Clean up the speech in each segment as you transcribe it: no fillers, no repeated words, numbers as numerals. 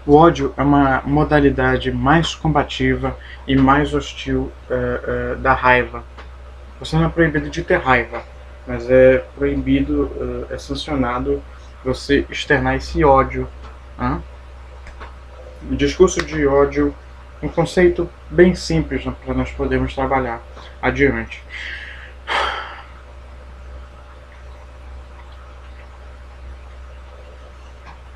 O ódio é uma modalidade mais combativa e mais hostil da raiva. Você não é proibido de ter raiva, mas é proibido, é sancionado você externar esse ódio. Né? O discurso de ódio é um conceito bem simples para nós podermos trabalhar adiante.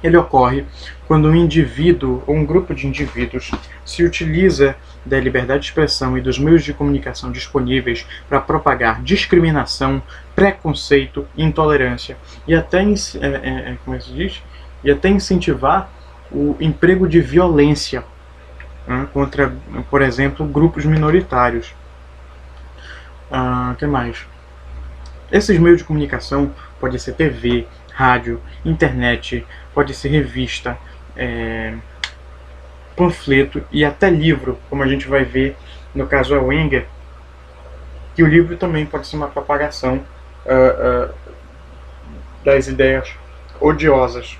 Ele ocorre quando um indivíduo ou um grupo de indivíduos se utiliza da liberdade de expressão e dos meios de comunicação disponíveis para propagar discriminação, preconceito, intolerância e até, como se diz? E até incentivar o emprego de violência, né, contra, por exemplo, grupos minoritários. Que mais? Esses meios de comunicação podem ser TV, rádio, internet, pode ser revista, panfleto e até livro, como a gente vai ver no caso Wenger, que o livro também pode ser uma propagação das ideias odiosas.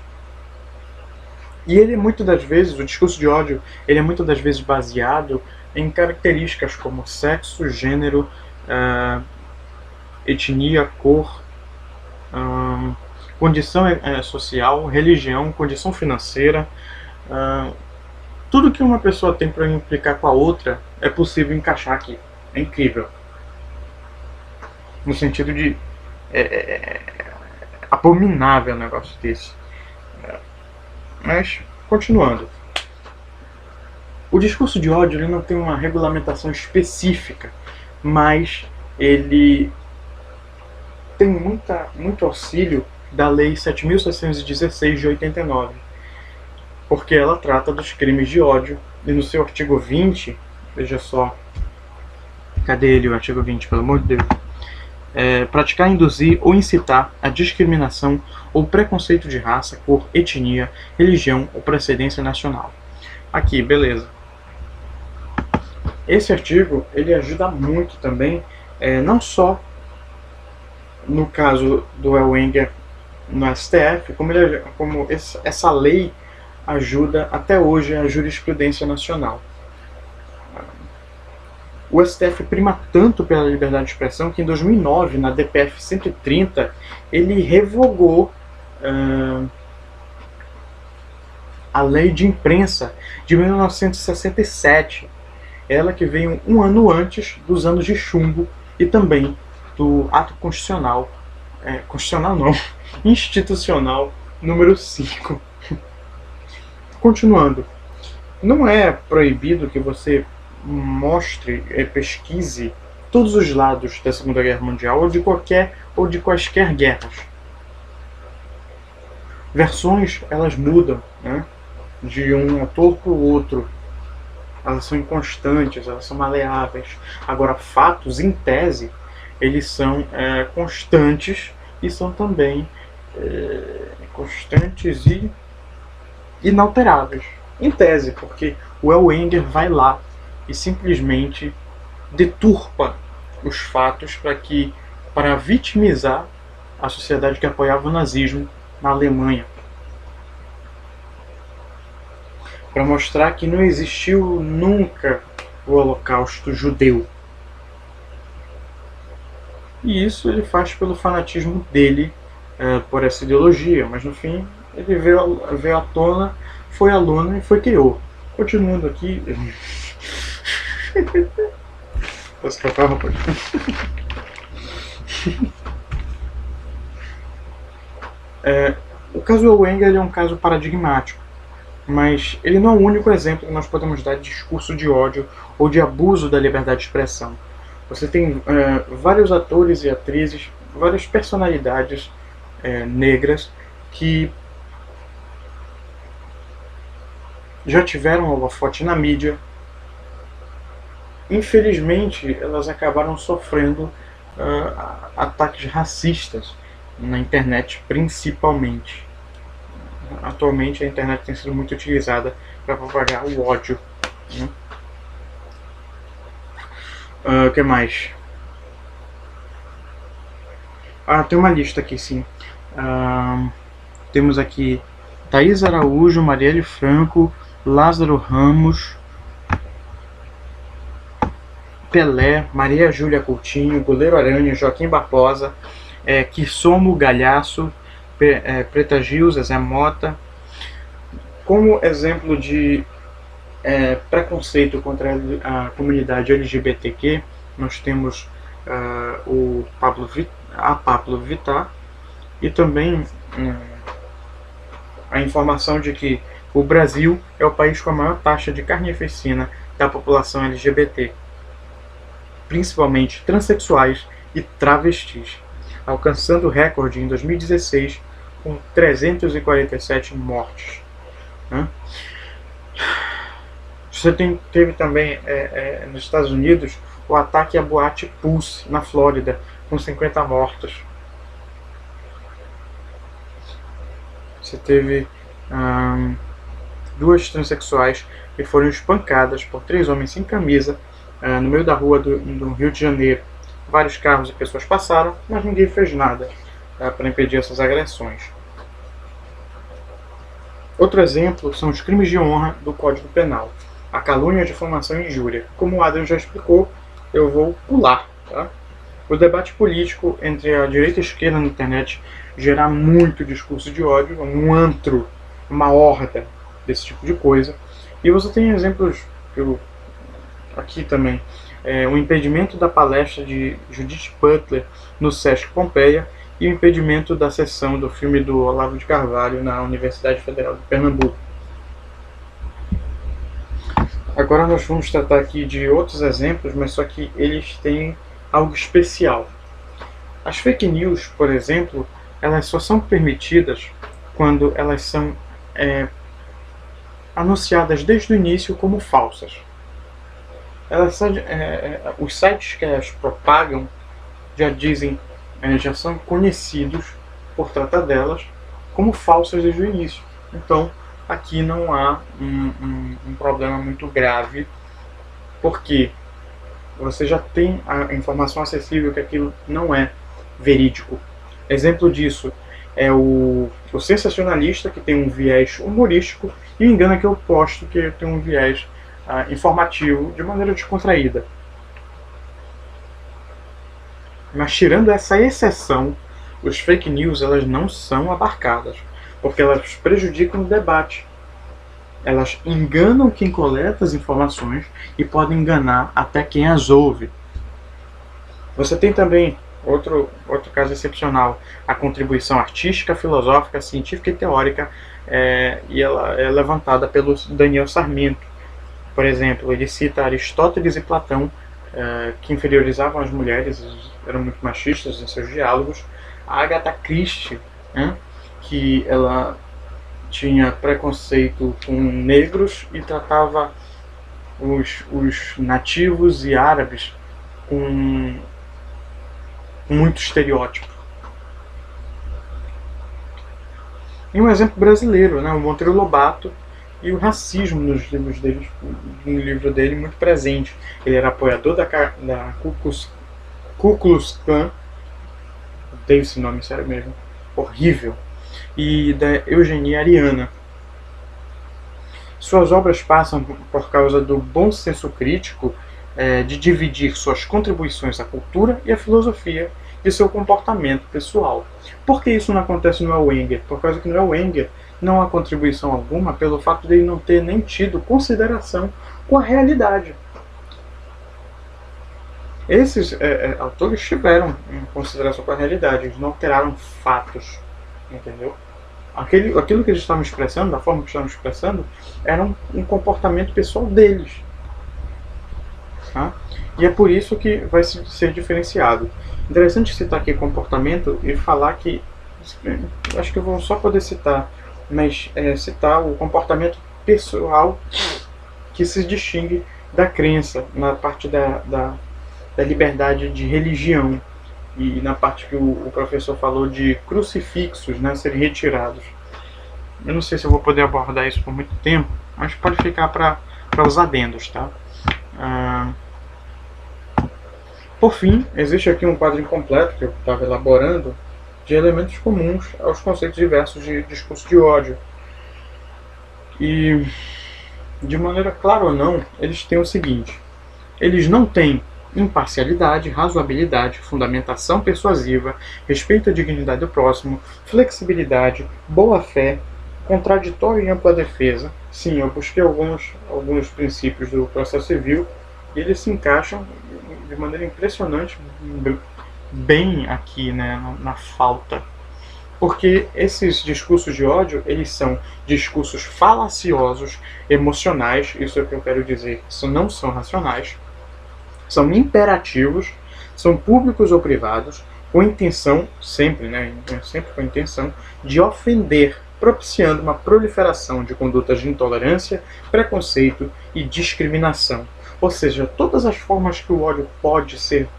E ele muitas das vezes, o discurso de ódio, ele é muitas das vezes baseado em características como sexo, gênero, etnia, cor, condição social, religião, condição financeira. Tudo que uma pessoa tem para implicar com a outra é possível encaixar aqui. É incrível. No sentido de abominável um negócio desse. Mas, continuando. O discurso de ódio ele não tem uma regulamentação específica, mas ele tem muito auxílio da Lei 7.616 de 89, porque ela trata dos crimes de ódio, e no seu artigo 20, veja só, cadê ele, o artigo 20, pelo amor de Deus? Praticar, induzir ou incitar a discriminação ou preconceito de raça, cor, etnia, religião ou procedência nacional. Aqui, beleza. Esse artigo ele ajuda muito também, não só no caso do Wenger no STF, como essa lei ajuda até hoje a jurisprudência nacional. O STF prima tanto pela liberdade de expressão que em 2009, na DPF 130, ele revogou a lei de imprensa de 1967, ela que veio um ano antes dos anos de chumbo e também do ato constitucional, constitucional não, institucional número 5. Continuando, não é proibido que você mostre, pesquise todos os lados da Segunda Guerra Mundial ou de quaisquer guerras. Versões elas mudam, né, de um autor para o outro. Elas são inconstantes, elas são maleáveis. Agora, fatos, em tese, eles são constantes e são também constantes e inalteráveis. Em tese, porque o Wenger vai lá e simplesmente deturpa os fatos para vitimizar a sociedade que apoiava o nazismo na Alemanha. Para mostrar que não existiu nunca o Holocausto judeu. E isso ele faz pelo fanatismo dele por essa ideologia, mas no fim ele veio à tona, foi aluno e foi criou. Continuando aqui. Posso trocar, rapaz? O caso Wenger é um caso paradigmático, mas ele não é o único exemplo que nós podemos dar de discurso de ódio ou de abuso da liberdade de expressão. Você tem vários atores e atrizes, várias personalidades negras que já tiveram holofote na mídia. Infelizmente, elas acabaram sofrendo ataques racistas na internet, principalmente. Atualmente, a internet tem sido muito utilizada para propagar o ódio. Né? O que mais? Tem uma lista aqui, sim. Temos aqui Thaís Araújo, Marielle Franco, Lázaro Ramos, Pelé, Maria Júlia Coutinho, Goleiro Aranha, Joaquim Barbosa, Quissomo Galhaço, Preta Gil, Zezé Mota. Como exemplo de preconceito contra a comunidade LGBTQ, nós temos a Pablo Vittar, e também a informação de que o Brasil é o país com a maior taxa de carnificina da população LGBT, principalmente transexuais e travestis, alcançando o recorde em 2016 com 347 mortes. Você teve também nos Estados Unidos o ataque à boate Pulse na Flórida, com 50 mortos. Você teve duas transexuais que foram espancadas por 3 homens sem camisa no meio da rua do Rio de Janeiro. Vários carros e pessoas passaram, mas ninguém fez nada para impedir essas agressões. Outro exemplo são os crimes de honra do Código Penal. A calúnia, difamação e injúria. Como o Adam já explicou, eu vou pular. Tá? O debate político entre a direita e a esquerda na internet gera muito discurso de ódio, um antro, uma horda desse tipo de coisa. E você tem exemplos aqui também. O impedimento da palestra de Judith Butler no Sesc Pompeia e o impedimento da sessão do filme do Olavo de Carvalho na Universidade Federal de Pernambuco. Agora nós vamos tratar aqui de outros exemplos, mas só que eles têm algo especial. As fake news, por exemplo, elas só são permitidas quando elas são anunciadas desde o início como falsas. Os sites que elas propagam já são conhecidos por tratar delas como falsas desde o início. Então, aqui não há um problema muito grave, porque você já tem a informação acessível que aquilo não é verídico. Exemplo disso é o sensacionalista, que tem um viés humorístico, e o engano que eu posto, que tem um viés informativo, de maneira descontraída. Mas tirando essa exceção, os fake news elas não são abarcadas, porque elas prejudicam o debate. Elas enganam quem coleta as informações e podem enganar até quem as ouve. Você tem também outro caso excepcional, a contribuição artística, filosófica, científica e teórica, e ela é levantada pelo Daniel Sarmento. Por exemplo, ele cita Aristóteles e Platão, que inferiorizavam as mulheres, eram muito machistas em seus diálogos. A Agatha Christie, que ela tinha preconceito com negros e tratava os nativos e árabes com muito estereótipo. E um exemplo brasileiro, o Monteiro Lobato e o racismo no livro dele muito presente. Ele era apoiador da Ku Klux Klan, odeio esse nome, sério mesmo, horrível, e da eugenia ariana. Suas obras passam por causa do bom senso crítico de dividir suas contribuições à cultura e à filosofia de seu comportamento pessoal. Por que isso não acontece no Elwenger? Por causa que no Elwenger não há contribuição alguma pelo fato de ele não ter nem tido consideração com a realidade. Esses autores tiveram em consideração com a realidade, eles não alteraram fatos, entendeu? Aquilo que eles estavam expressando, da forma que estavam expressando, era um comportamento pessoal deles. Tá? E é por isso que vai ser diferenciado. Interessante citar aqui comportamento e falar que, acho que eu vou só poder citar, mas citar o comportamento pessoal que se distingue da crença, na parte da liberdade de religião, e na parte que o professor falou de crucifixos serem retirados. Eu não sei se eu vou poder abordar isso por muito tempo, mas pode ficar para os adendos, tá? Por fim, existe aqui um quadro incompleto que eu estava elaborando de elementos comuns aos conceitos diversos de discurso de ódio. E, de maneira clara ou não, eles têm o seguinte: eles não têm imparcialidade, razoabilidade, fundamentação persuasiva, respeito à dignidade do próximo, flexibilidade, boa-fé, contraditório e ampla defesa. Sim, eu busquei alguns princípios do processo civil e eles se encaixam de maneira impressionante bem aqui, né, na falta. Porque esses discursos de ódio, eles são discursos falaciosos, emocionais, isso é o que eu quero dizer, isso não são racionais, são imperativos, são públicos ou privados, com intenção, sempre, né, sempre com a intenção, de ofender, propiciando uma proliferação de condutas de intolerância, preconceito e discriminação. Ou seja, todas as formas que o ódio pode ser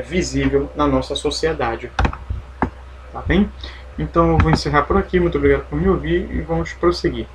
visível na nossa sociedade. Tá bem? Então eu vou encerrar por aqui, muito obrigado por me ouvir e vamos prosseguir.